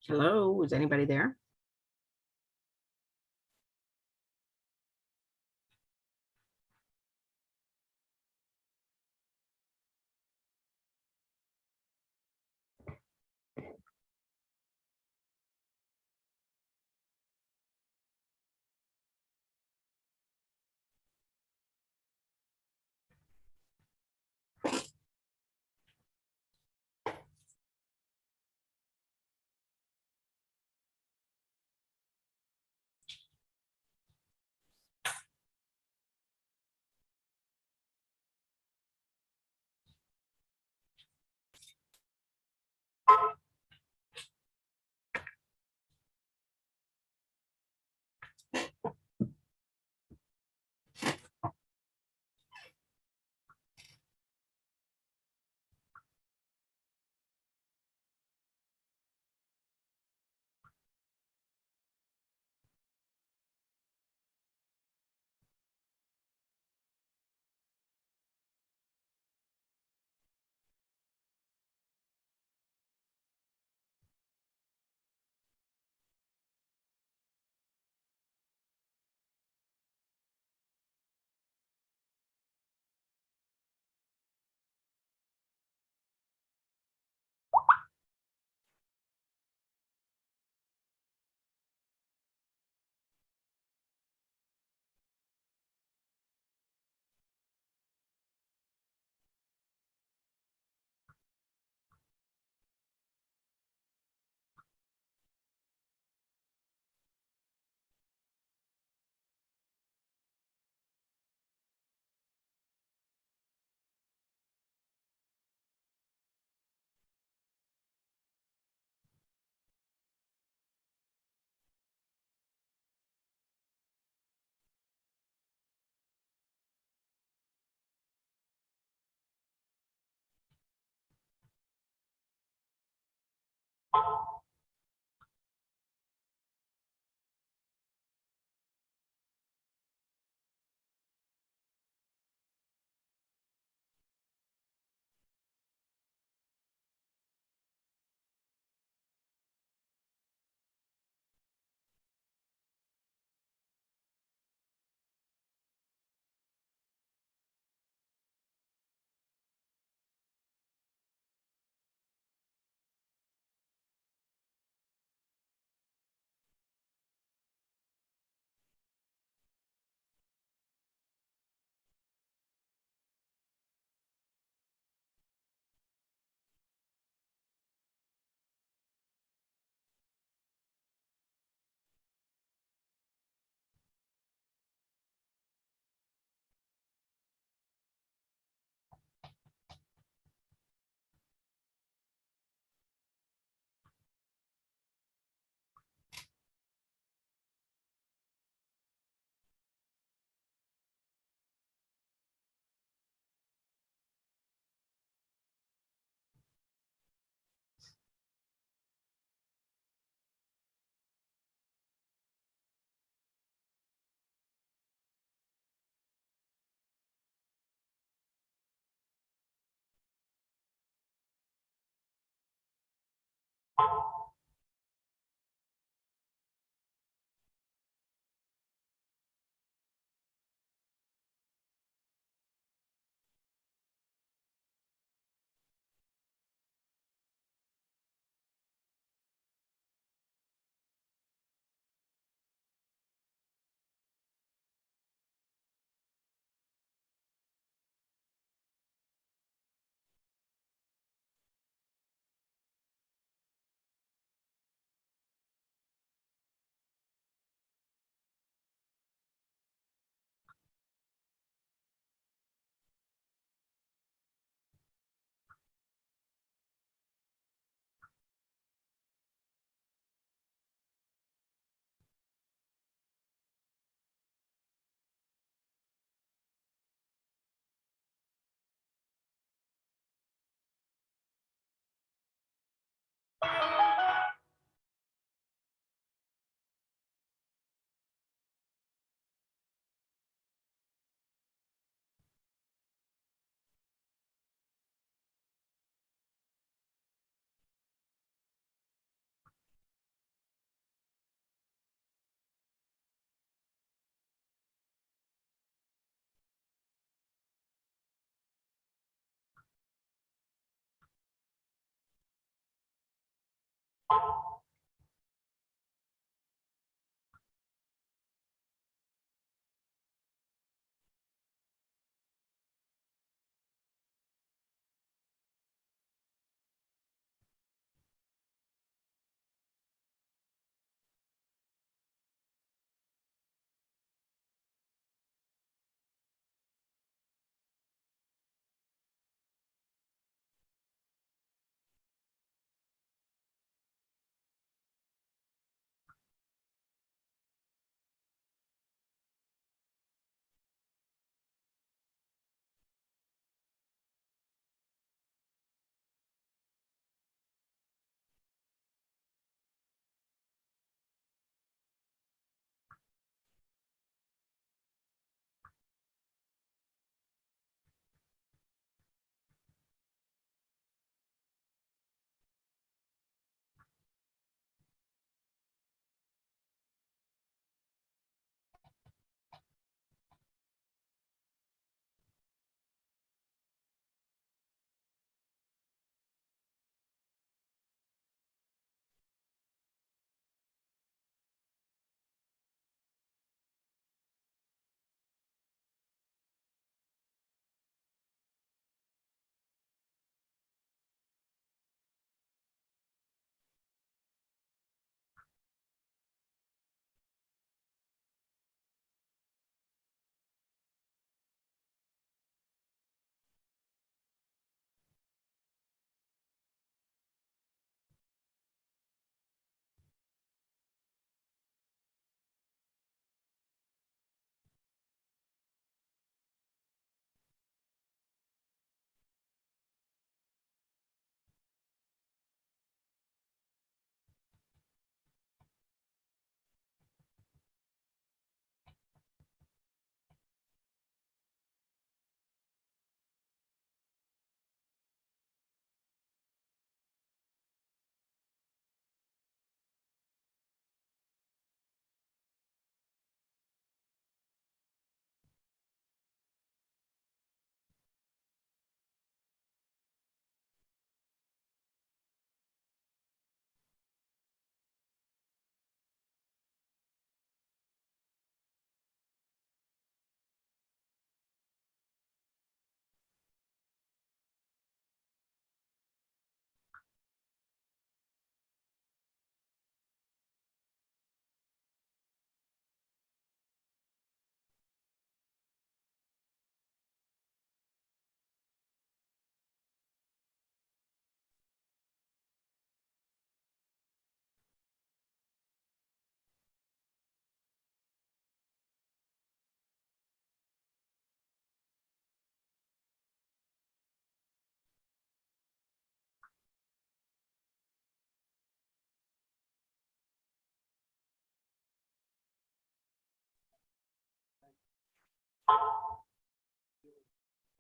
Hello, is anybody there?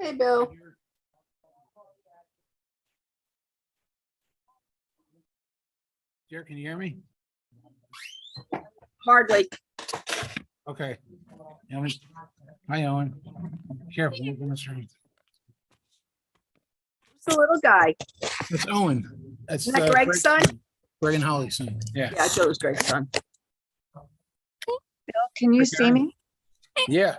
Hey, Bill. Jared, can you hear me? Hardly. Okay. Owen. Hi, Owen. Careful. you're gonna start. It's the little guy. That's Owen. That's Isn't that Greg's son? Greg and Holly's son. Yeah. Yeah, I thought it was Greg's son. Bill, can you see me? Yeah.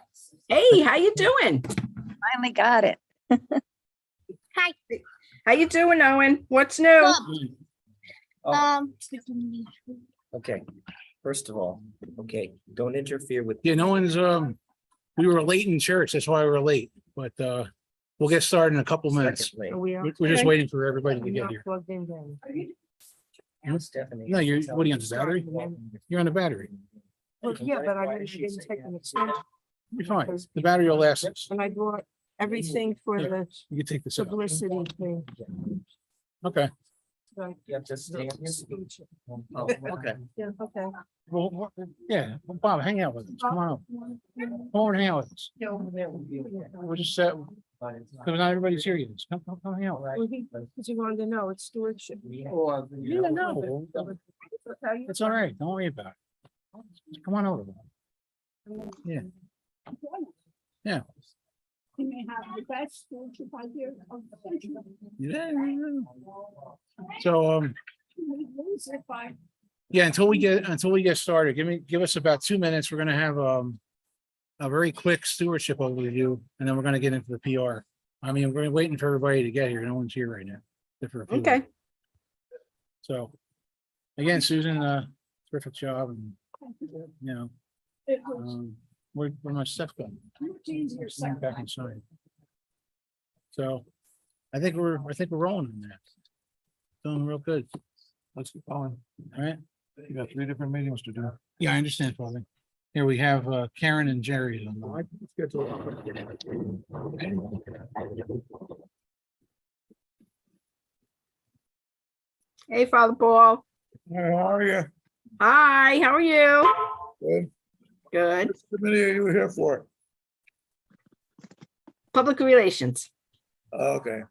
Hey, how you doing? Finally got it. Hi. How you doing, Owen? What's new? Okay, first of all, okay, don't interfere with. Yeah, no one's we were late in church, that's why we were late, but we'll get started in a couple minutes. Secondly, We're just waiting for everybody to get here. Stephanie. No, you're what are you on the battery? You're on the battery. Yeah, but I didn't take an extension, You're fine. The battery will last us. and I bought everything for the You can take this out. publicity thing. Okay. So You have to stay on your speech. Oh, okay. yeah, okay. Well, yeah, well, Bob, hang out with us. Come on up. Come over and hang out with us. We're just set. Because not everybody's here yet. Come hang out. Well, because you wanted to know, it's stewardship. Yeah, no. It's all right. Don't worry about it. Come on over. Yeah. Yeah. You may have the best stewardship idea of the century. Yeah. So, lose if I, Yeah, until we get started, give us about 2 minutes. We're gonna have a very quick stewardship overview, and then we're gonna get into the PR. I mean, we're waiting for everybody to get here. No one's here right now. except for a few. Okay, So, again, Susan, terrific job, and you know, it was we're much stuff done. much easier. Back inside. So, I think we're rolling on that. Doing real good. Let's keep going. All right. You got 3 different meetings to do. Yeah, I understand, Father. Here we have Karen and Jerry. On the- hey, Father Paul. How are you? Hi, how are you? Good. Good. Which committee are you here for? Public relations. Okay.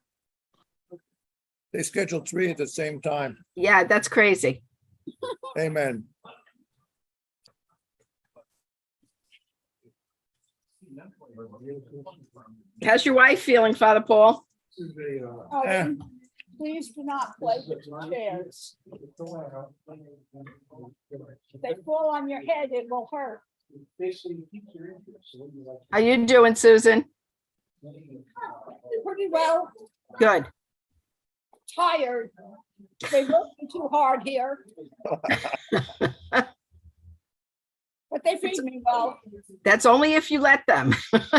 They scheduled 3 at the same time. Yeah, that's crazy. Amen. How's your wife feeling, Father Paul? Oh, Eh. please do not play with chairs. If they fall on your head, it will hurt. How you doing, Susan? Pretty well, Good. tired. They working too hard here. But they feed me well. That's only if you let them. That's,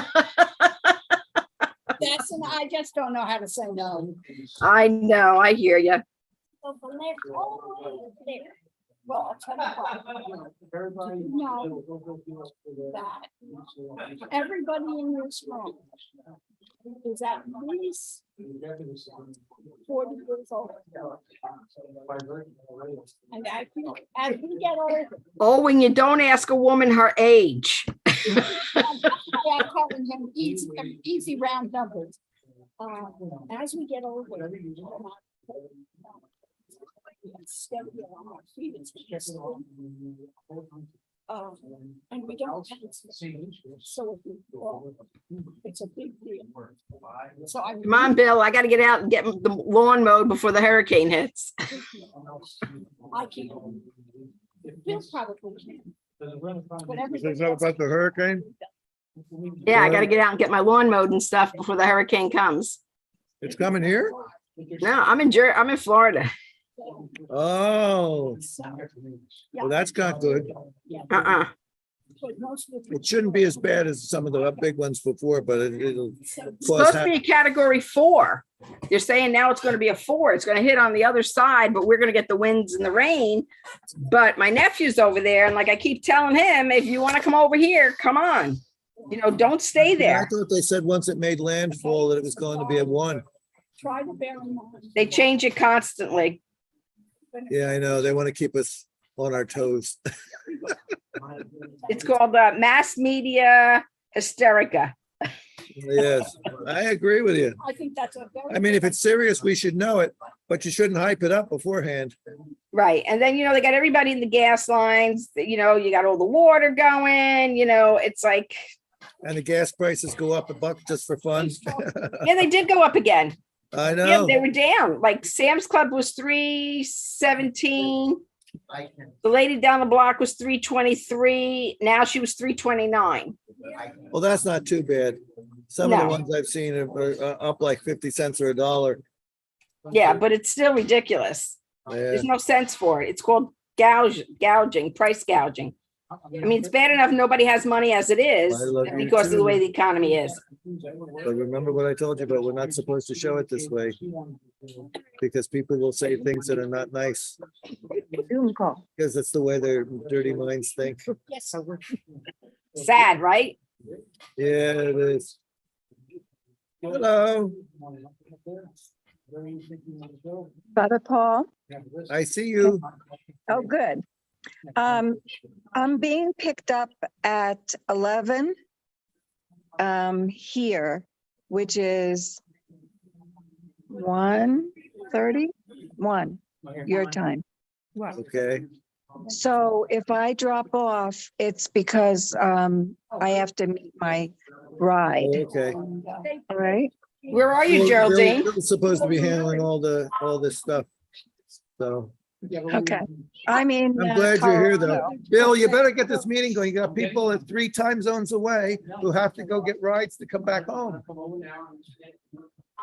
and I just don't know how to say no. I know, I hear you. So the next all the way there. Well, I'll tell you what. No, that everybody in this room is at least 40 years old. And I think as we get older, Oh, when you don't ask a woman her age. I'm calling him easy round numbers. As we get older. Steady on our feet, it's just, and we don't have to, so if we fall, it's a big deal. So I. Come on, Bill, I gotta get out and get the lawn mowed before the hurricane hits. I can't. Bill probably can. Whatever. Is that about the hurricane? Yeah, I gotta get out and get my lawn mowed and stuff before the hurricane comes. It's coming here? No, I'm in Florida. Oh, well, that's not good. Uh-uh. It shouldn't be as bad as some of the big ones before, but it'll. Supposed to be a category 4. You're saying now it's gonna be a 4. It's gonna hit on the other side, but we're gonna get the winds and the rain. But my nephew's over there, and like I keep telling him, if you wanna come over here, come on. You know, don't stay I there. thought they said once it made landfall that it was going to be a 1. Try to bear in mind. They change it constantly. Yeah, I know. They want to keep us on our toes. It's called mass media hysterica. Yes, I agree with you. I think that's a very. I mean, if it's serious, we should know it, but you shouldn't hype it up beforehand. Right. And then, you know, they got everybody in the gas lines, you know, you got all the water going, you know, it's like, And the gas prices go up $1 just for fun. yeah, they did go up again. I Yeah, know. they were down. Like Sam's Club was $3.17. The lady down the block was $3.23. Now she was $3.29. Well, that's not too bad. Some of the No. ones I've seen are up like 50 cents or $1. Yeah, but it's still ridiculous. Yeah, There's no sense for it. It's called gouging, price gouging. I mean, it's bad enough nobody has money as it is I love you because of the too. way the economy is. but remember what I told you about, we're not supposed to show it this way because people will say things that are not nice Zoom call. because that's the way their dirty minds think. Yes. Sad, right? Yeah, it is. Hello, Father Paul. I see you. Oh, good. I'm being picked up at 11 here, which is 1:31 your time. Okay, So if I drop off, it's because I have to meet my ride. okay. All right. Where are you, Well, Geraldine? Bill's supposed to be handling all this stuff. So, Okay. I mean. I'm glad you're here though. Colorado. Bill, you better get this meeting going. You got people at 3 time zones away who have to go get rides to come back home.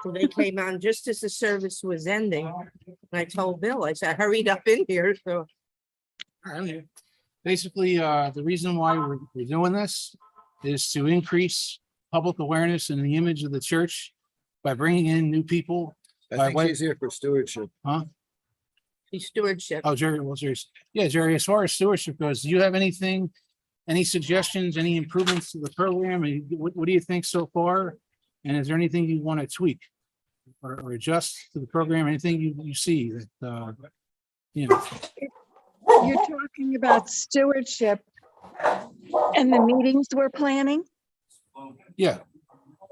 So they came on just as the service was ending. And I told Bill, I said, hurried up in here, so. Basically, the reason why we're doing this is to increase public awareness and the image of the church by bringing in new people. I By think way- she's here for stewardship. Huh? The stewardship. Oh, Jerry, well, Jerry, yeah, Jerry, as far as stewardship goes, do you have anything, any suggestions, any improvements to the program? And what do you think so far? And is there anything you want to tweak or adjust to the program? Anything you see that, you know? You're talking about stewardship and the meetings we're planning? Yeah.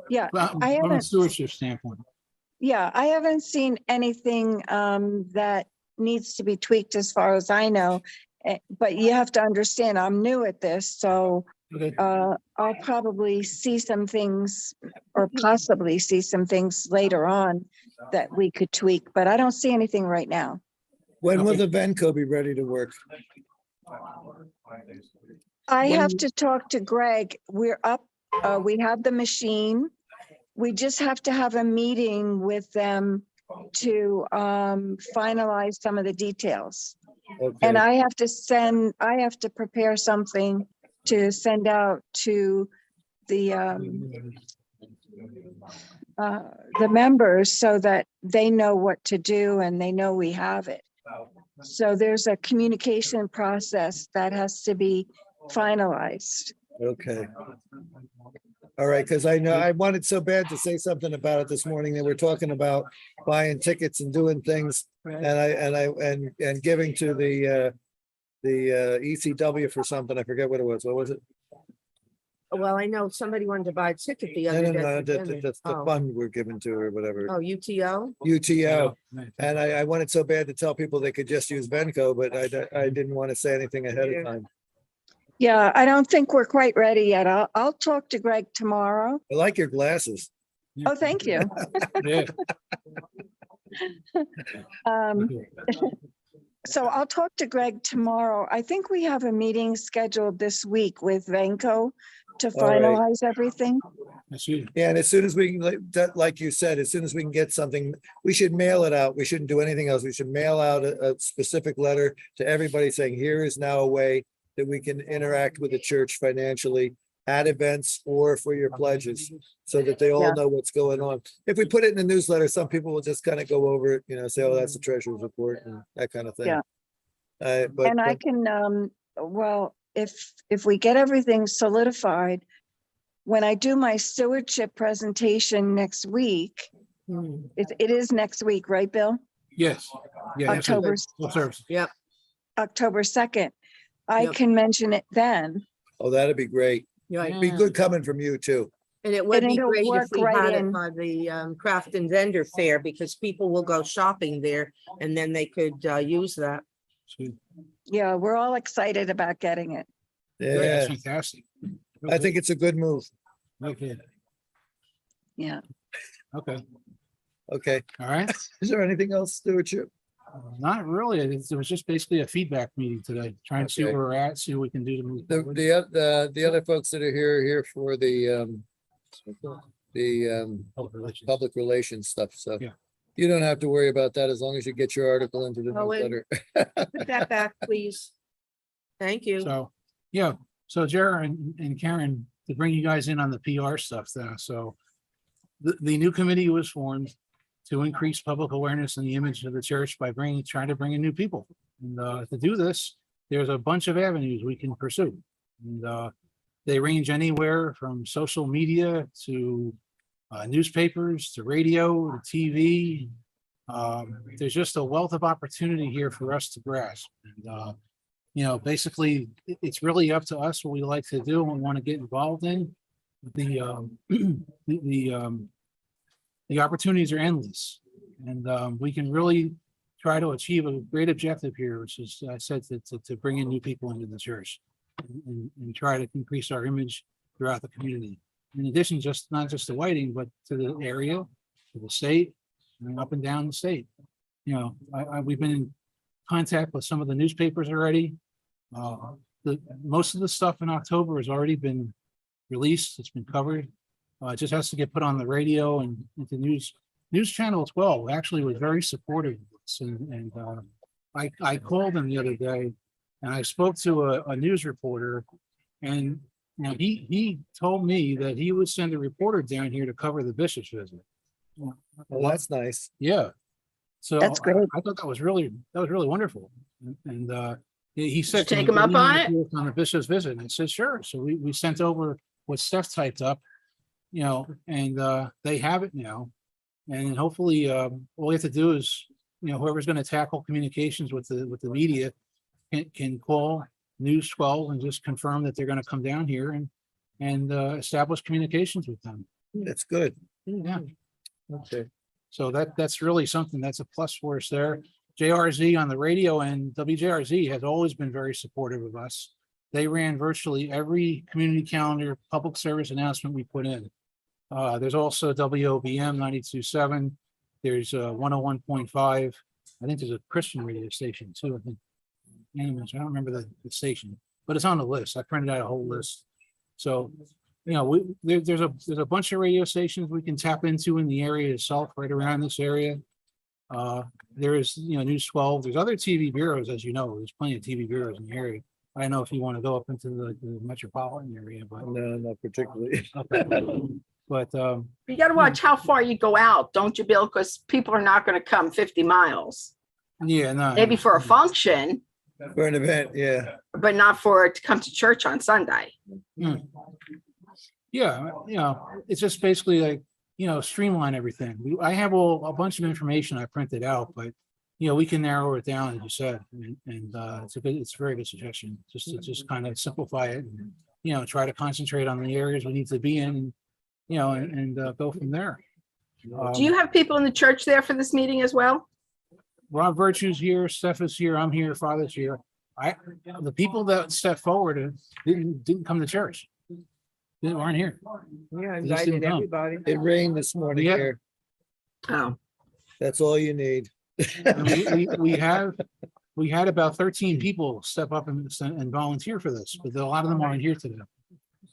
Yeah, From I a haven't, stewardship standpoint. yeah, I haven't seen anything that needs to be tweaked as far as I know. But you have to understand, I'm new at this, so Okay. I'll probably see some things or possibly see some things later on that we could tweak, but I don't see anything right now. When will the Venco be ready to work? I have to talk to Greg. We're up, we have the machine. We just have to have a meeting with them to finalize some of the details. And Okay, I have to prepare something to send out to the members so that they know what to do and they know we have it. So there's a communication process that has to be finalized. okay. All right, because I know I wanted so bad to say something about it this morning. They were talking about buying tickets and doing things and giving to the ECW for something. I forget what it was. What was it? Well, I know somebody wanted to buy a ticket the No, other no, day. no, for dinner. that's the Oh. fund we're giving to or whatever. Oh, UTO? UTO. And I wanted so bad to tell people they could just use Venco, but I didn't want to say anything ahead of time. Yeah, I don't think we're quite ready yet. I'll talk to Greg tomorrow. I like your glasses. Oh, thank you. Yeah. Um, So I'll talk to Greg tomorrow. I think we have a meeting scheduled this week with Venco to All right. finalize everything. That's you. Yeah, and as soon as we can, like you said, as soon as we can get something, we should mail it out. We shouldn't do anything else. We should mail out a specific letter to everybody saying, here is now a way that we can interact with the church financially at events or for your pledges, so that they all Yeah. know what's going on. If we put it in the newsletter, some people will just kind of go over it, say, oh, that's the treasurer's report and that kind of thing. Yeah. But And I can, well, if we get everything solidified, when I do my stewardship presentation next week, Hmm. it is next week, right, Bill? Yes. Yeah. that's it. October, Full service. Yep. October 2nd. I Yep. can mention it then. oh, that'd be great. Right. It'd be good coming from you too. And it would And be it'll great if work we right had it in. on the craft and vendor fair, because people will go shopping there and then they could use that. Sweet. Yeah, we're all excited about getting it. That's Yeah, fantastic. I think it's a good move. Okay. Yeah. Okay. Okay. All right. Is there anything else, stewardship? Not really. It was just basically a feedback meeting today, trying to see Okay. where we're at, see what we can do to move. The, forward. the other folks that are here for the Public relations. public relations stuff, so. Yeah. You don't have to worry about that as long as you get your article into the Oh, and- newsletter. Put that back, please. Thank you. So, yeah, so Jared and Karen, to bring you guys in on the PR stuff there, so. The new committee was formed to increase public awareness and the image of the church by trying to bring in new people. And to do this, there's a bunch of avenues we can pursue. And they range anywhere from social media to newspapers, to radio, to TV. There's just a wealth of opportunity here for us to grasp. And basically, it's really up to us what we like to do and want to get involved in. The opportunities are endless, and we can really try to achieve a great objective here, which is, I said, to bring in new people into the church and try to increase our image throughout the community. In addition, not just to Whiting, but to the area, to the state, and up and down the state. We've been contact with some of the newspapers already. Most of the stuff in October has already been released. It's been covered. It just has to get put on the radio and the news channel as well. Actually was very supportive of this. And I called him the other day and I spoke to a news reporter, and he told me that he would send a reporter down here to cover the bishop's visit. Well, that's nice. Yeah. So That's great. I thought that was really wonderful. And he said, Did you take "Can you him up put on me it?" on the bishop's visit?" And I said, "Sure." So we sent over what Steph typed up, and they have it now. And hopefully, all we have to do is, whoever's going to tackle communications with the media can call News 12 and just confirm that they're going to come down here and establish communications with them. That's good. Yeah. Okay. So that's really something that's a plus for us there. JRZ on the radio, and WJRZ has always been very supportive of us. They ran virtually every community calendar public service announcement we put in. There's also WOBM 92.7. There's 101.5. I think there's a Christian radio station too. I think. Anyways, I don't remember the station, but it's on the list. I printed out a whole list. So, there's a bunch of radio stations we can tap into in the area itself, right around this area. There is, News 12. There's other TV bureaus, as you know. There's plenty of TV bureaus in the area. I don't know if you want to go up into the metropolitan area, but No, not particularly. but You got to watch how far you go out, don't you, Bill? Because people are not going to come 50 miles. yeah, no, Maybe for a function, For an event, yeah. but not for it to come to church on Sunday. yeah, it's just basically like, streamline everything. I have a bunch of information I printed out, but we can narrow it down, as you said, and it's a very good suggestion, just to kind of simplify it, and try to concentrate on the areas we need to be in, and go from there. Do you have people in the church there for this meeting as well? Rob Virtue's here, Steph is here, I'm here, Father's here. The people that stepped forward didn't come to church. They weren't here. Yeah, They just didn't invited come. everybody. It rained this morning Yeah. here. Oh, That's all you need. And we had about 13 people step up and volunteer for this, but a lot of them aren't here today.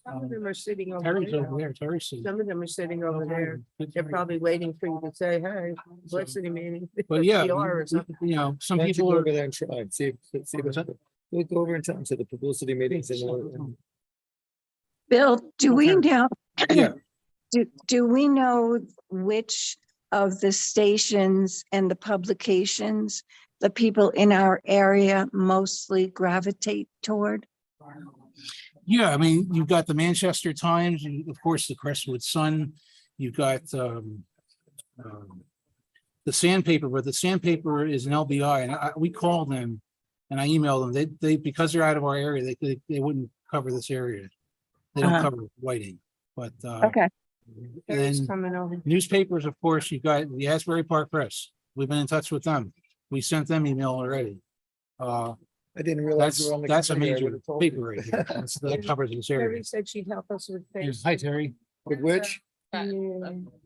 Some of them are sitting over Terry's there. over there. Terry's sitting. Some of them are sitting over there. They're probably waiting for you to say, hey, publicity meeting. But yeah, PR or something. some Why don't you people go are. over there and try and see. We'll go over and tell them to the publicity meetings and Bill, do we Okay. now, Yeah, do we know which of the stations and the publications the people in our area mostly gravitate toward? yeah. I mean, you've got the Manchester Times, and of course, the Crestwood Sun. You've got the Sandpaper, but the Sandpaper is an LBI, and we called them and I emailed them. They because they're out of our area, they wouldn't cover this area. They don't cover Whiting, but Okay, and Terry's then coming over. newspapers, of course, you've got the Asbury Park Press. We've been in touch with them. We sent them email already. I didn't realize. That's we were on the that's a committee. I major would've told paper you. right here. That covers this area. Terry said she'd help us with things. Hi, Terry. With which? Yeah.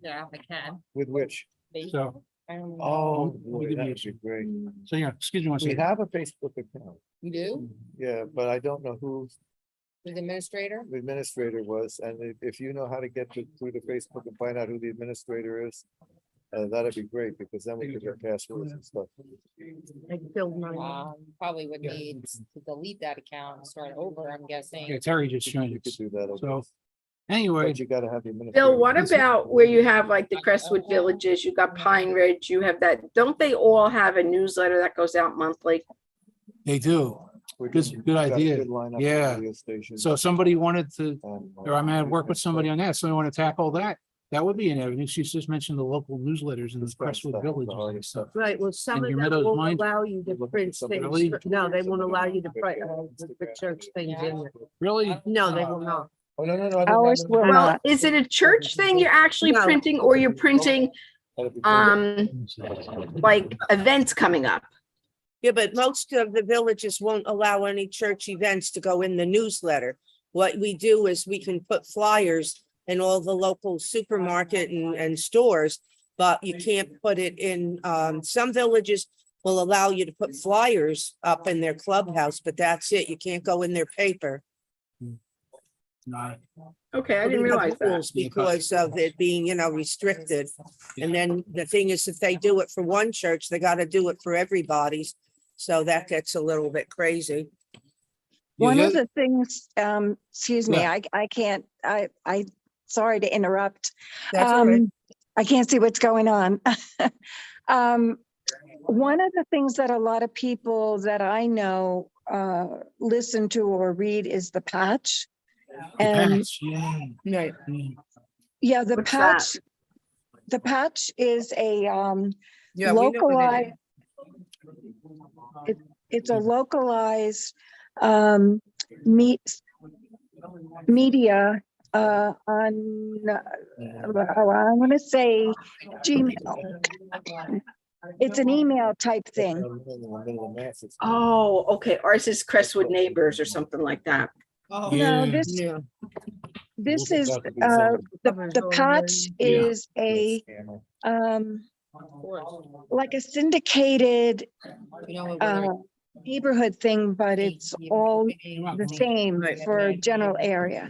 Yeah, I can. With which? So, I don't know. Oh, Let me boy, give you that a- would be great. so yeah, excuse me one We second. have a Facebook account. You do? Yeah, but I don't know who The administrator? the administrator was, and if you know how to get through the Facebook and find out who the administrator is, that'd be great, because then we could get passwords and stuff. I filled mine. Probably would need to delete that account and start over, I'm guessing. Yeah, Terry just joined You could us. do that. I So guess. anyway, But you gotta have the administrator. Bill, what about where you have like the Crestwood Villages, you got Pine Ridge, you have that, don't they all have a newsletter that goes out monthly? they do. We good- can- good we got a idea. good lineup of Yeah. radio stations, So if somebody wanted to, or I'm gonna we work can with somebody start- on that, somebody want to tackle that, that would be an avenue. She just mentioned the local newsletters in the That's fine Crestwood stuff, the Villages harder and stuff. Right, well, some And of your them Meadows won't Mine- allow you to Looking for print somebody things. Really? No, they won't allow you to Somebody print to the church things in there. Really? No, they will not. Oh, no, no, no. I ours didn't- will Well, not. is it a church thing you're actually No. printing, or you're printing that'd be like events coming up? Yeah, but most of the villages won't allow any church events to go in the newsletter. What we do is we can put flyers in all the local supermarket and stores, but you can't put it in, some villages will allow you to put flyers up in their clubhouse, but that's it. You can't go in their paper. No, Okay, I We didn't have realize that. rules because of it being, restricted. And then the thing is, if they do it for one church, they gotta do it for everybody's. So that gets a little bit crazy. One Yeah, of the things, excuse me, Yeah. I can't, sorry to interrupt. That's all right. I can't see what's going on. One of the things that a lot of people that I know, listen to or read is the patch. And patch, yeah. Right. yeah, What's that? the patch is a, Yeah, we know what it localized, is. it's a localized, media, on, I want to say Gmail. It's an email type thing. Oh, okay. Ours is Crestwood Neighbors or something like that. No, Yeah. Yeah. this is, the patch is a, like a syndicated, neighborhood thing, but it's all the same for general area.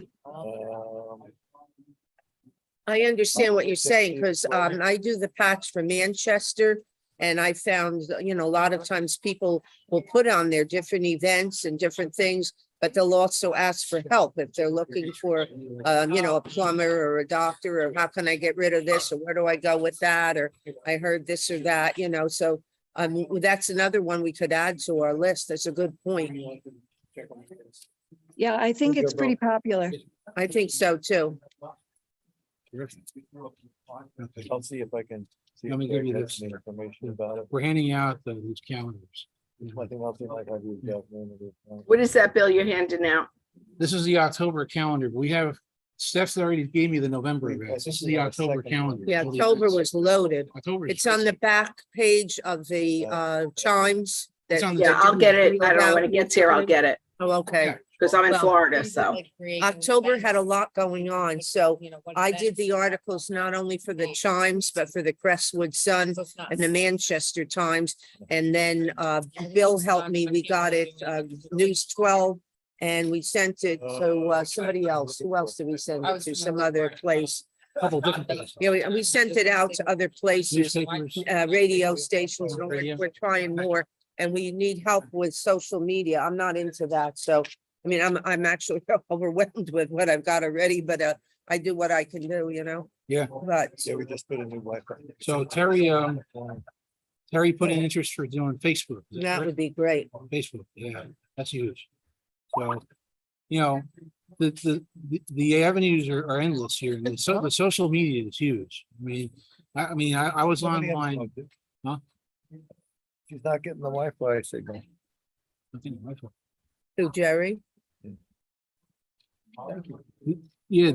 I understand what you're saying, because I do the patch for Manchester. And I found, a lot of times people will put on their different events and different things, but they'll also ask for help if they're looking for, a plumber or a doctor, or how can I get rid of this, or where do I go with that, or I heard this or that, so that's another one we could add to our list. That's a good point. Yeah, I think it's pretty popular. I think so too. I'll see if I can. Let me give you this. Information about it. We're handing out these calendars. Nothing else in like I do. What is that, Bill, you're handing out? This is the October calendar. We have, Steph's already gave me the November events. This is the October calendar. Yeah, October was loaded. October. It's on the back page of the chimes. It's on the- Yeah, I'll get it. I don't know when it gets here, I'll get it, Oh, okay. because I'm in Well, Florida, so. October had a lot going on, so I did the articles not only for the chimes, but for the Crestwood Sun and the Manchester Times. And then Bill helped me. We got it, News 12, and we sent it to somebody else. Who else did we send it to? Some other place. Couple different places. Yeah, we sent it out to other places, Newspapers. radio stations. and Radio. We're trying more, and we need help with social media. I'm not into that, so. I mean, I'm actually overwhelmed with what I've got already, but I do what I can do, Yeah. but Yeah, we just put a new Wi-Fi. So Terry put an interest for doing Facebook. Is that correct? would be great. Facebook, yeah, that's huge. So, the avenues are endless here. And the social media is huge. I was online. Huh? She's not getting the Wi-Fi signal. To Jerry, Yeah,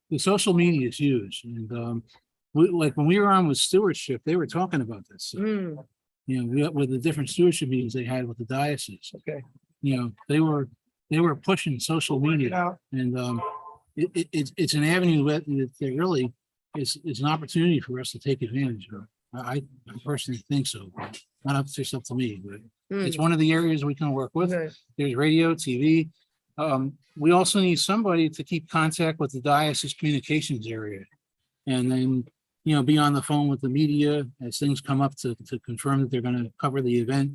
the social media is huge. And like when we were on with stewardship, they were talking about this. With the different stewardship meetings they had with the diocese. Okay. They were pushing social media, and it's an avenue that really is an opportunity for us to take advantage of. I personally think so. Not just up to me, but it's one of the areas we can work with. Okay. There's radio, TV. We also need somebody to keep contact with the diocese communications area, and then be on the phone with the media as things come up to confirm that they're going to cover the event.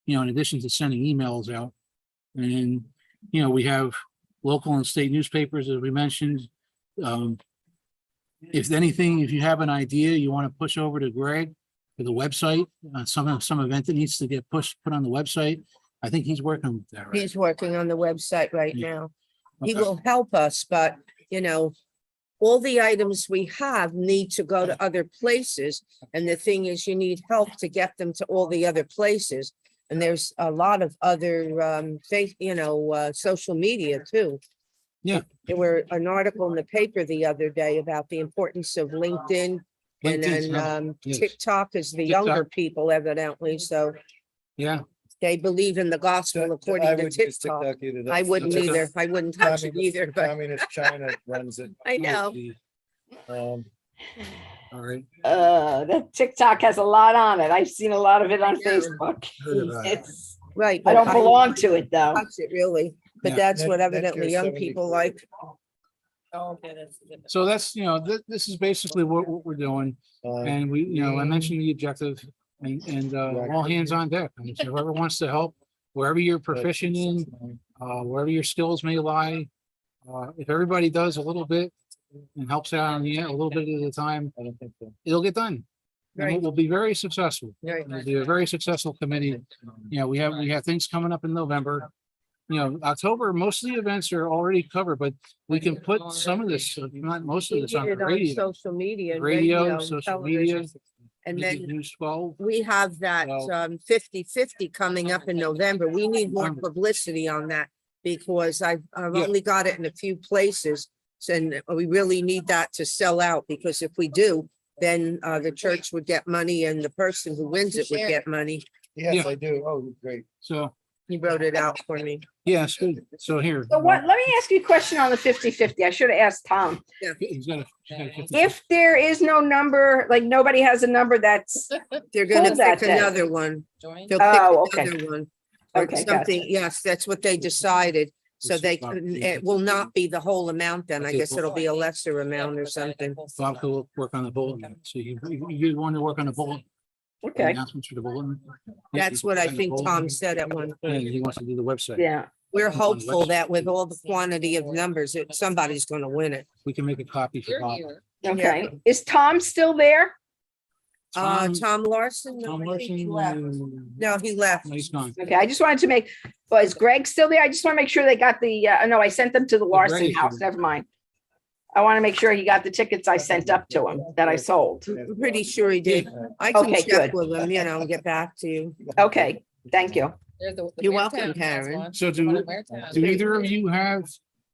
In addition to sending emails out, and we have local and state newspapers, as we mentioned. If anything, if you have an idea you want to push over to Greg for the website, some event that needs to get put on the website, I think he's working with that. Right? he's working on the website right Yeah. now. He Okay. will help us, but all the items we have need to go to other places. And the thing is, you need help to get them to all the other places. And there's a lot of other social media too. Yeah. There were an article in the paper the other day about the importance of LinkedIn. And LinkedIn's then right, yes. TikTok is the TikTok. younger people evidently, so Yeah, they believe in the gospel according to TikTok. I wouldn't TikTok. either. I wouldn't touch it either, but Communist China runs it. I know. Um, All right. That TikTok has a lot on it. I've seen a lot of it on Yeah. Facebook. Heard about it. It's, Right. I but don't belong to it though. touch it really, but Yeah. that's Net- what Netcare evidently young people 74. like. Oh, okay, that's. So that's, this is basically what we're doing. And we, I mentioned the objective and all hands on deck. I mean, so whoever wants to help, wherever you're proficient in, wherever your skills may lie. If everybody does a little bit and helps out on the end a little bit at a time, it'll get done. And Right. it will be very successful. Right. It'll be a very successful committee. We have things coming up in November. October, most of the events are already covered, but we can put some of this, if not most of this on Get it on radio. social media. and Radio, social media. television. And Maybe then News 12. we have that Well- 50-50 coming up in November. We need more publicity on that because I've Yeah. only got it in a few places. And we really need that to sell out because if we do, then the church would get money and the person who wins it would get money. Yes, Yeah. I do. Oh, great. So, He wrote it out for me. yes, good. So here. So what, let me ask you a question on the 50-50. I should have asked Tom. He's got a. If there is no number, like nobody has a number that's, They're gonna Hold that pick day. another one. Join. They'll Oh, pick okay. another one. Or Okay, something, yes, that's what they decided. So This is they, Bob. it will not be the whole amount then. I Okay, guess cool. it'll be a lesser amount or something. Bob will work on the bulletin. So you want to work on the bulletin? okay, Announcements for the bulletin? That's what I And the think bulletin. Tom said at one And point. he wants to do the website. yeah. We're on the hopeful website. that with all the quantity of numbers, somebody's gonna win it. We can make a copy for You're Bob. here. Okay. Is Tom still there? Tom Larson? No, Tom I think he Larson. left. No, he left. No, he's gone. Okay, I just wanted to make, well, is Greg still there? I just want to make sure they got the, no, I sent them to the Greg Larson is house. there. Never mind. I want to make sure he got the tickets I sent up to him that I sold. I'm pretty sure he did. I can Okay, check good. with him, and get back to you. Okay, thank you. There's the You're Waretown welcome, has Karen. one. So One in do Waretown. either of you have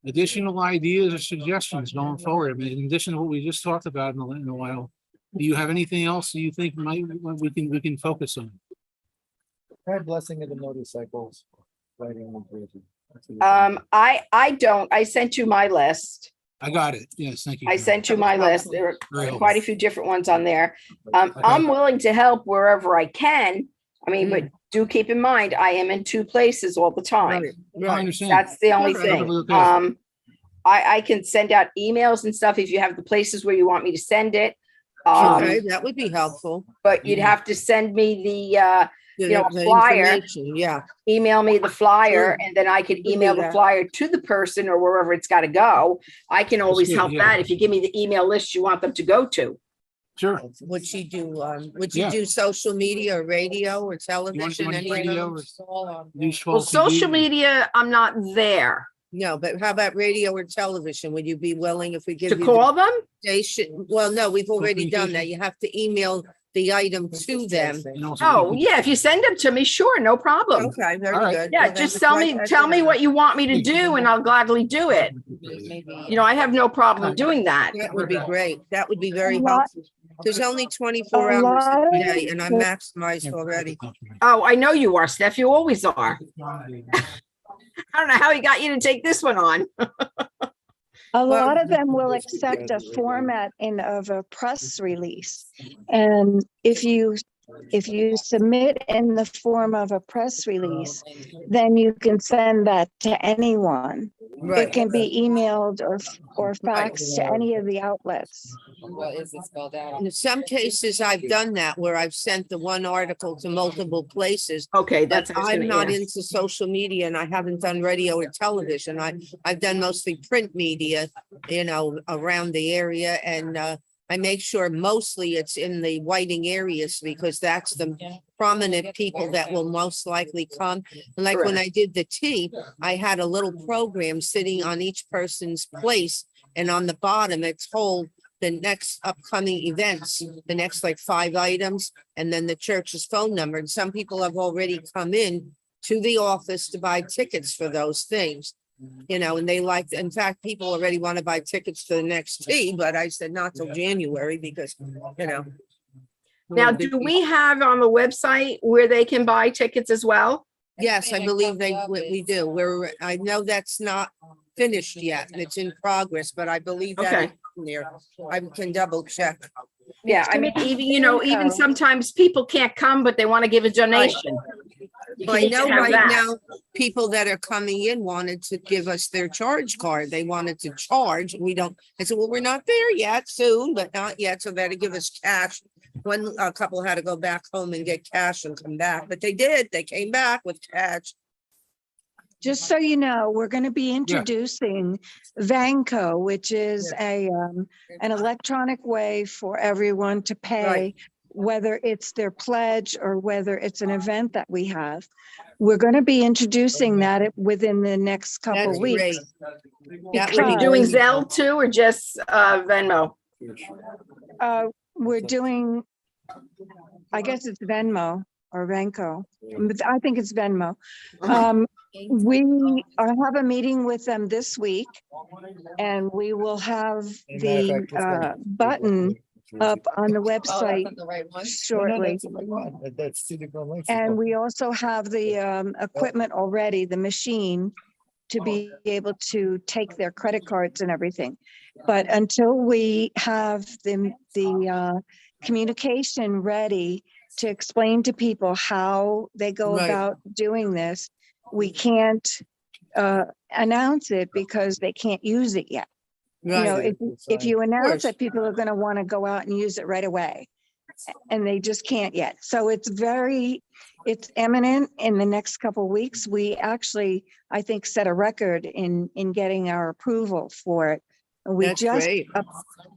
additional ideas or suggestions going forward? I mean, in addition to what we just talked about in a while, do you have anything else that you think we can focus on? My blessing of the motorcycles. Riding on bridges. I don't, I sent you my list. I got it. Yes, thank you. I sent you my list. There are Very helpful. quite a few different ones on there. I'm Okay. willing to help wherever I can. I mean, but do keep in mind, I am in two places all the time. I understand. That's the only Perfect. thing. Perfectly okay. I can send out emails and stuff if you have the places where you want me to send it. Um, Okay, that would be helpful. but you'd have to send me the, The flyer. information, yeah. email me the flyer and then I could You can do email the that. flyer to the person or wherever it's got to go. I can always good, help yeah. that if you give me the email list you want them to go to. Sure. Would she do, would Yeah. you do social media or radio or You want television? Any of radio them? or It's all on. News 12 Well, social TV? media, I'm not there. No, but how about radio or television? Would you be willing if we give To you call them? the station? Well, no, we've already done that. communication? You have to email the item to them. And also Oh, you can- yeah, if you send them to me, sure, no problem. Okay, very All right. good. Yeah, Well, then just just tell write me, that tell me down. what you want me to do and I'll gladly do it. Maybe. I have no problem doing that. That would be great. That would be very A lot- helpful. There's only 24 a hours lot a of day and I'm the- maximized already. Oh, I know you are, Steph. You always are. I don't know how he got you to take this one on. A lot of them will accept a format of a press release. And if you submit in the form of a press release, then you can send that to anyone. It Right. can be emailed or faxed to any of the outlets. What is it spelled out? In some cases, I've done that where I've sent the one article to multiple places. Okay, But that's. what I was I'm gonna not ask. into social media and I haven't done radio or television. I've done mostly print media, around the area and I make sure mostly it's in the Whiting areas because that's the Yeah. prominent people that will most likely come. And like when I did the tea, I had a little program sitting on each person's place. And on the bottom, it told the next upcoming events, the next like 5 items, and then the church's phone number. And some people have already come in to the office to buy tickets for those things. And they like, in fact, people already want to buy tickets to the next tea, but I said not till January because. Now, do we have on the website where they can buy tickets as well? Yes, I believe we do. I know that's not finished yet. It's in progress, but I believe that Okay. is in there. I can double check. Yeah, It's I mean, gonna be even, you know, even Vanco. sometimes people can't come, but they want to give a donation. You Well, I can know have right that. now, people that are coming in wanted to give us their charge card. They wanted to charge. We don't, I said, well, we're not there yet, soon, but not yet. So they had to give us cash. One, a couple had to go back home and get cash and come back, but they did. They came back with cash. Just so you know, we're going to be introducing Vanco, which is an electronic way for everyone to pay, Right. whether it's their pledge or whether it's an event that we have. We're going to be introducing that within the next couple That's weeks. great. That Are would you be doing great. Zelle too, or just Venmo? We're doing, I guess it's Venmo or Vanco. But I think it's Venmo. We have a meeting with them this week, and we will have the button up on the Oh, that's website not the right one. shortly. That's City Grown Lakes. And we also have the equipment already, the machine, to be able to take their credit cards and everything. But until we have the communication ready to explain to people how they go Right. about doing this, we can't announce it because they can't use it yet. You know, Right. if you announce course. it, people are going to want to go out and use it right away. And they just can't yet. So it's imminent in the next couple of weeks. We actually, I think, set a record in getting our approval for it. And we That's just, great.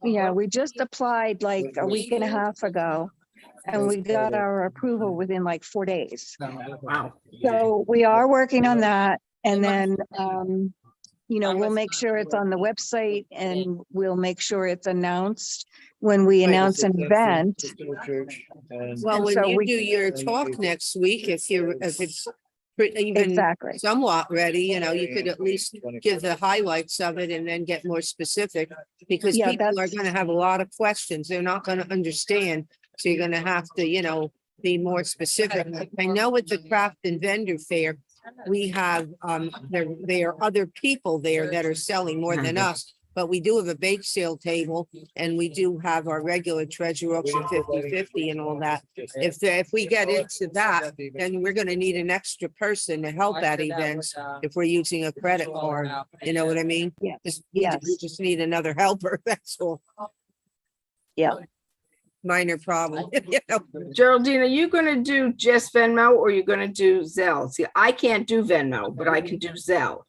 we just applied like a week and a half ago, and we got our approval within like 4 days. Wow. So we are working on that. And then, we'll make sure it's on the website, and we'll make sure it's announced when we announce an event. Well, And when so you we- do your talk next week, if it's even Exactly. somewhat ready, you could at least give the highlights of it and then get more specific. Because Yeah, people are that's- gonna have a lot of questions. They're not gonna understand. So you're gonna have to, be more specific. I know at the craft and vendor fair, we have, there are other people there that are selling more than us. But we do have a bake sale table, and we do have our regular treasure auction 50/50 and all that. If we get into that, then we're gonna need an extra person to help at events if we're using a credit card. You know what I mean? Yes. We Yes. just need another helper, that's all. Yeah. Minor problem. Geraldine, are you gonna do just Venmo, or are you gonna do Zelle? See, I can't do Venmo, but I can do Zelle.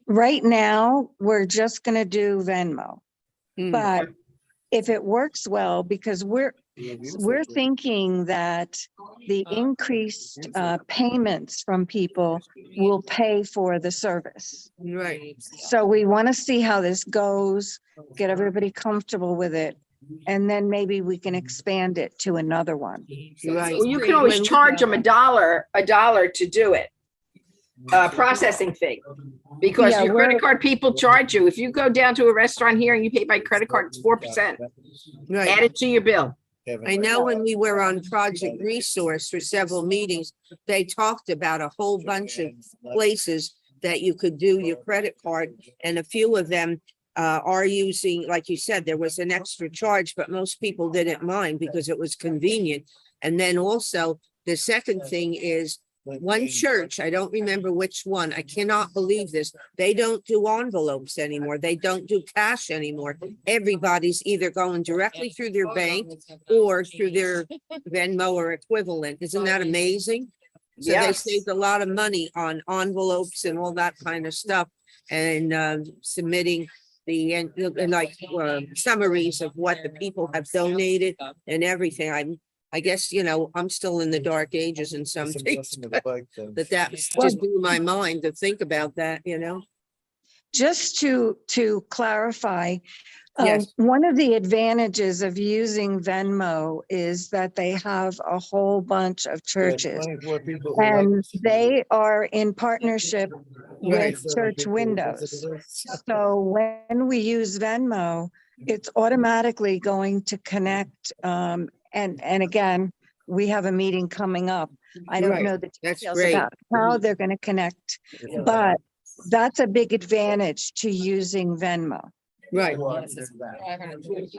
Right now, we're just going to do Venmo. Mm. But if it works well, because we're thinking that the increased payments from people will pay for the service. Right. So we want to see how this goes, get everybody comfortable with it, and then maybe we can expand it to another one. Right. Well, you can always charge them a dollar to do it. Processing fee. Because Yeah, your credit card people charge you. If you go down to a restaurant here and you pay by credit card, it's 4%. Right. Add it to your bill. I know when we were on Project Resource for several meetings, they talked about a whole bunch of places that you could do your credit card, and a few of them are using, like you said, there was an extra charge, but most people didn't mind because it was convenient. And then also, the second thing is, one church, I don't remember which one, I cannot believe this, they don't do envelopes anymore. They don't do cash anymore. Everybody's either going directly through their bank or through their Venmo or equivalent. Isn't that amazing? So they Yes. saved a lot of money on envelopes and all that kind of stuff, and submitting summaries of what the people have donated and everything. I guess, I'm still in the dark ages in some things, but that just blew my mind to think about that. Just to clarify, Yes. one of the advantages of using Venmo is that they have a whole bunch of churches, and they are in partnership Right. with Church Windows. So when we use Venmo, it's automatically going to connect. And again, we have a meeting coming up. I don't Right. know the That's details great. about how they're going to connect, but that's a big advantage to using Venmo. Right.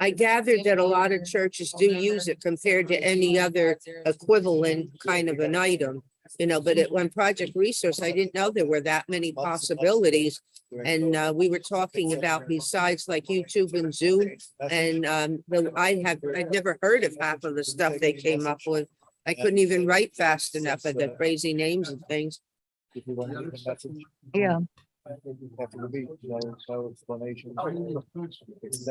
I gathered that a lot of churches do use it compared to any other equivalent kind of an item. You know, but when Project Resource, I didn't know there were that many possibilities. And we were talking about besides like YouTube and Zoom. And I'd never heard of half of the stuff they came up with. I couldn't even write fast enough of the crazy names and things. Yeah. So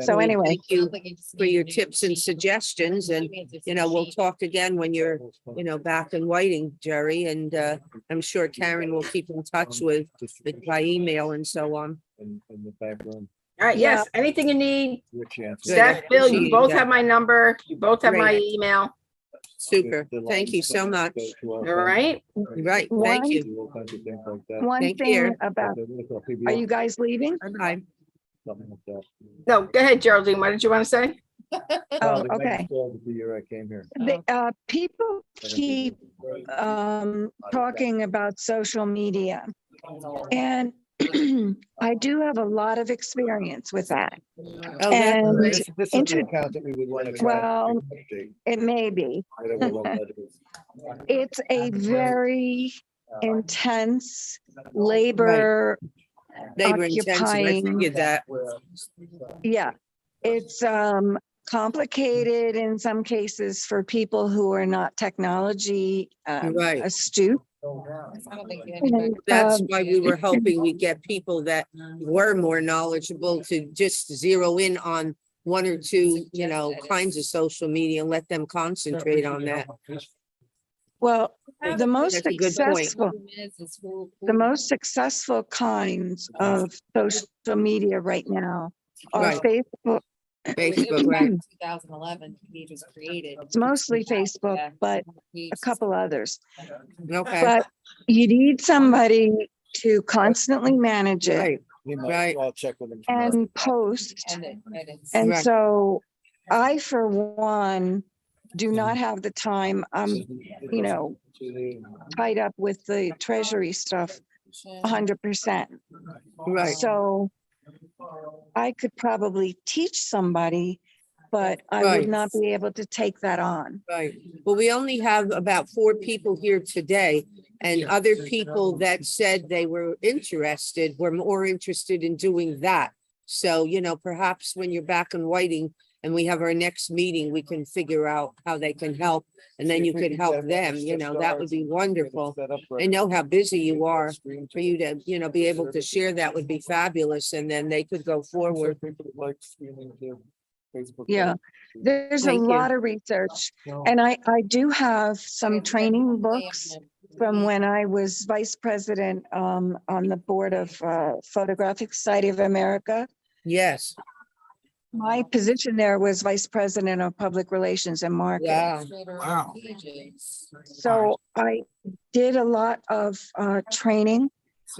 So anyway, thank you for your tips and suggestions, and we'll talk again when you're back in Whiting, Jerry, and I'm sure Karen will keep in touch with by email and so on. In the back room. All right, yes, anything you need, Your chance. Good. Steph, Bill, you Appreciate both that. have my number, you both have my Great. email, Super. Thank you so much. all right? Right. Thank you. one Thank thing you. about, are you guys leaving? Bye. No, go ahead, Geraldine, what did you want to say? Oh, okay. The year I came here. People keep talking about social media, and I do have a lot of experience with that. Oh, that's And great. This is the account that we would want to try. Well, it may be. It's a very intense labor They were intensive. I occupying. figured that. Yeah, it's complicated in some cases for people who are not technology Right. astute. I don't think And, That's why we were hoping we'd get people that were more knowledgeable to just zero in on one or two, kinds of social media and let them concentrate on that. Well, the most That's a good point. successful kinds of social media right now are Right. Facebook. Facebook, right? 2011, page was created. It's mostly Facebook, Yeah. but a couple others. Okay, But you need somebody to constantly manage it right, Right. I'll check with them. tomorrow. and post. Edits. And Right. so I, for one, do not have the time. I'm tied up with the treasury stuff 100%. right. So I could probably teach somebody, but I Right. would not be able to take that on. Right. Well, we only have about 4 people here today, and other people that said they were more interested in doing that. So, perhaps when you're back in Whiting and we have our next meeting, we can figure out how they can help. And then you could help them, that would be wonderful. I know how busy you are. For you to, be able to share that would be fabulous, and then they could go forward. Yeah, there's a Thank you. lot of research, and I do have some training books from when I was vice president on the board of Photographic Society of America. Yes, My position there was vice president of public relations and marketing. wow. Wow. So I did a lot of training,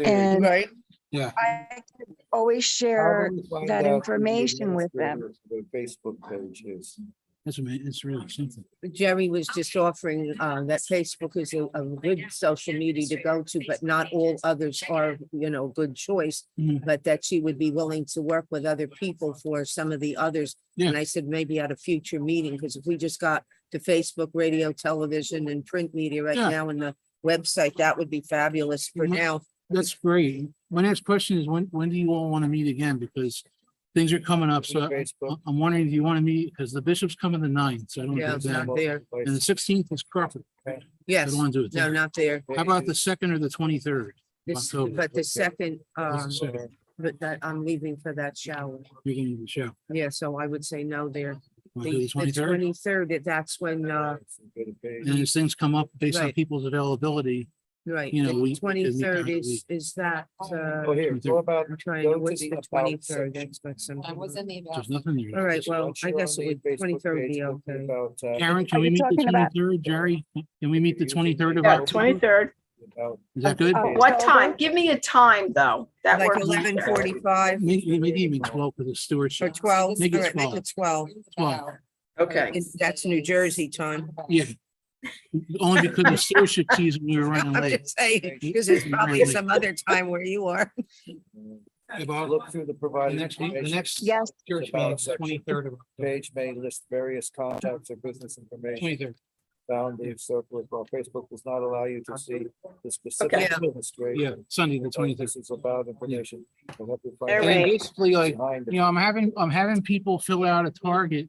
and Right, I could always share that information with them. The Facebook page is. It's really simple. Jerry was just offering that Facebook is a good social media to go to, but not all others are, good choice. Mhm. But that she would be willing to work with other people for some of the others. Yeah. And I said, maybe at a future meeting, because if we just got to Facebook, radio, television, and print media right Yeah. now and the website, that would be fabulous for Mhm. now. That's great. My next question is when do you all want to meet again? Because things are coming up. So Facebook. I'm wondering if you want to meet, because the bishop's coming the 9th. So I don't Yeah, know. it's not there. And the 16th is Crawford. I Yes, don't want to do it. no, there. not there. How about the 2nd or the 23rd? This, October. but the second, What's the second? but that I'm leaving for that shower. You're going to do the show. Yeah, so I would say no there. Want to do the The 23rd? 23rd, that's when, And as things come up based on Right. people's availability, right, You know, the we- 23rd we- is that, Oh, here, go about. I'm trying, go to to what's the the about 23rd? section. That's got some. I was in the. there's nothing there. All right, well, Once I you're guess on it the would, Facebook 23rd would page, be go to okay. about, Karen, Are can we you meet the talking about- 23rd? Jerry, can we meet the 23rd of Yeah, October? 23rd. about- Is that good? Oh, What October? time? Give me a time, though. That Like works. 11:45 Maybe even 12 for the or stewardship. 12, Make it all right, make 12. it 12. Well, Okay. That's New Jersey time. Yeah. Only because the stewardship season, we were running I'm late. just saying, because there's probably some other time where you are. About look through the the provided next, the information. next Yes, church meeting, 23rd of Page may list various contacts or business information 23rd. found in circle. Well, Facebook does not allow you to see the specific Okay. history. Yeah, Sunday, the 23rd. This is about information. We'll help you find All out And then right. basically, like, behind it. you know, I'm having people fill out a target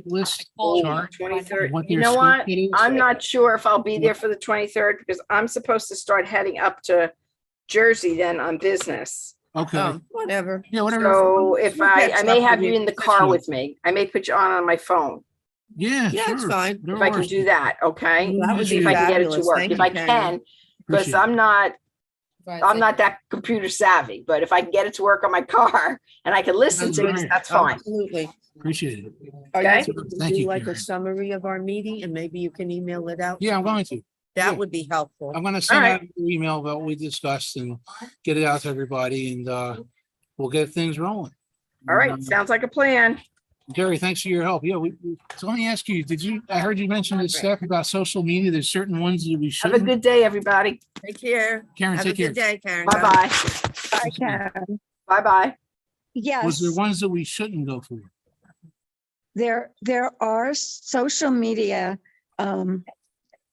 list chart. 23rd. What You their know what? scope is. I'm not sure if I'll be there for the 23rd because I'm supposed to start heading up to Jersey then on business. Okay, Whatever. yeah, whatever. So if I Catch may up have with you you. in the car with me. I may put you on my phone Yeah, Yeah, it's sure. fine. if I can do that, okay? That would See be if I can get it to fabulous. work. Thank If you, I Karen. can, because Appreciate it. I'm not that computer savvy, but if I can get it to work on my car and I can listen That's to it, great. that's fine. Absolutely. Appreciate it. Are you Okay. going to Thank do you, like a Karen. summary of our meeting and maybe you can email it out? Yeah, I'm going to. yeah. That would be helpful. I'm gonna send right. out an email about what we discussed and get it out to everybody and we'll get things rolling. All right, sounds like a plan. Gary, thanks for your help. Yeah, so let me ask you, I heard you mention this stuff about social media. There's certain ones that we Have a shouldn't. good day, everybody. Take care. Karen, Have a take care. good day, Karen. Bye-bye. I can. Bye-bye. Was there Yes, ones that we shouldn't go for? there are social media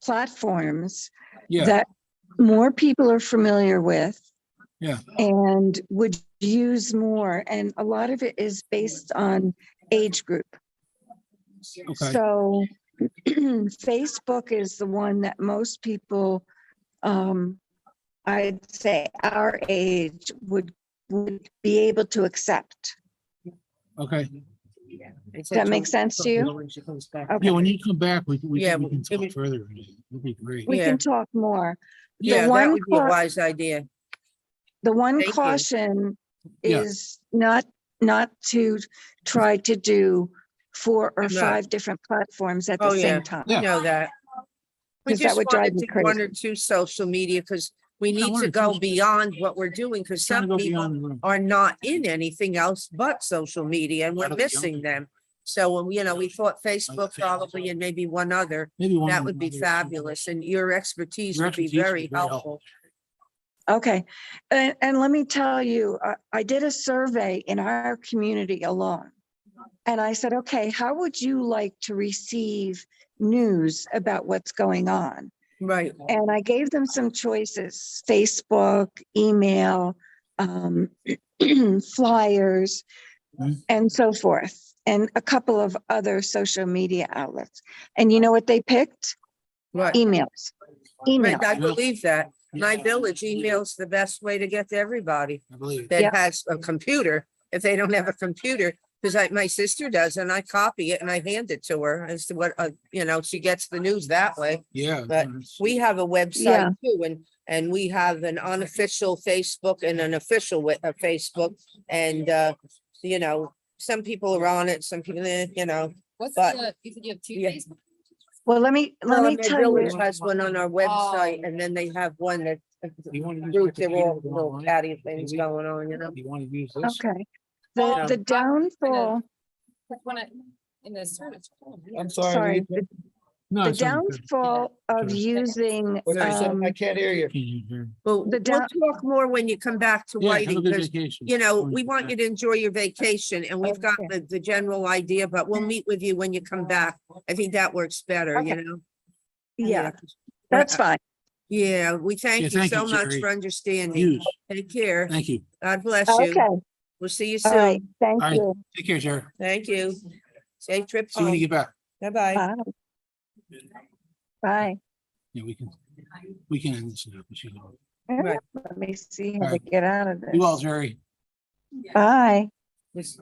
platforms Yeah, that more people are familiar with. Yeah. And would use more. And a lot of it is based on age group. okay, So Facebook is the one that most people, I'd say our age would be able to accept. okay. Does that make sense to you? When she comes back. Okay. Yeah, when you come back, we Yeah, can it talk would- further. It'd be great. We Yeah. can talk more. The Yeah, that one would be a cau- wise idea. The one Thank you. caution Yeah. is not to try to do 4 or No. 5 different platforms at the Oh, yeah. same time. We know that. We 'Cause that just would drive wanted me to 1 or crazy. 2 social media because we Yeah, need 1 to or go 2. beyond what we're doing because Trying to some go people beyond the room. are not in anything else but social media and we're Out of the young missing people. them. So, we thought Facebook probably and maybe one other, Maybe one. that would be fabulous. And your expertise would be very helpful. Okay. And let me tell you, I did a survey in our community alone. And I said, okay, how would you like to receive news about what's going on? Right. And I gave them some choices, Facebook, email, flyers, Mhm. and so forth, and a couple of other social media outlets. And you know what they picked? Right. Emails. Email. Right, I Yeah. believe that. My Yeah. village email's the best way to get to everybody I believe. Yeah. that has a computer. If they don't have a computer, because my sister does, and I copy it and I hand it to her as to what, she gets the news that way. Yeah. But we have a website too, and we have an unofficial Facebook and an official Facebook. And, some people are on it, some people, What's But- you said you have 2 Yeah. Facebook? Well, let me my tell village you, has one on our website, and then they have one that You want to use group, they're all Wikipedia little online? catty things Maybe? going on, You want to use this? okay. Yeah. The downfall, When I, in the search. I'm sorry, sorry. No, the it's not good. downfall of Sorry. using, What's you said? I um, can't hear you. Can you hear? Well, The we'll down- talk more when you come back to Yeah, have a writing, good because, vacation. we want you to enjoy your vacation, and we've got the general idea, but we'll meet with you when you come back. I think that works better, Okay. yeah, But, that's fine. Yeah, we Yeah, thank you thank so you, much Jerry. for understanding. Use. Take care. Thank you. God bless you. Okay, We'll see you all right, soon. thank All right. you. Take care, Jerry. Thank you. Safe trip See you when you home. get back. Bye-bye. Bye. Bye. Yeah, we can end this now. because you know. Right. Let me see how All to right. get out of Be well, this. Jerry. Bye. This-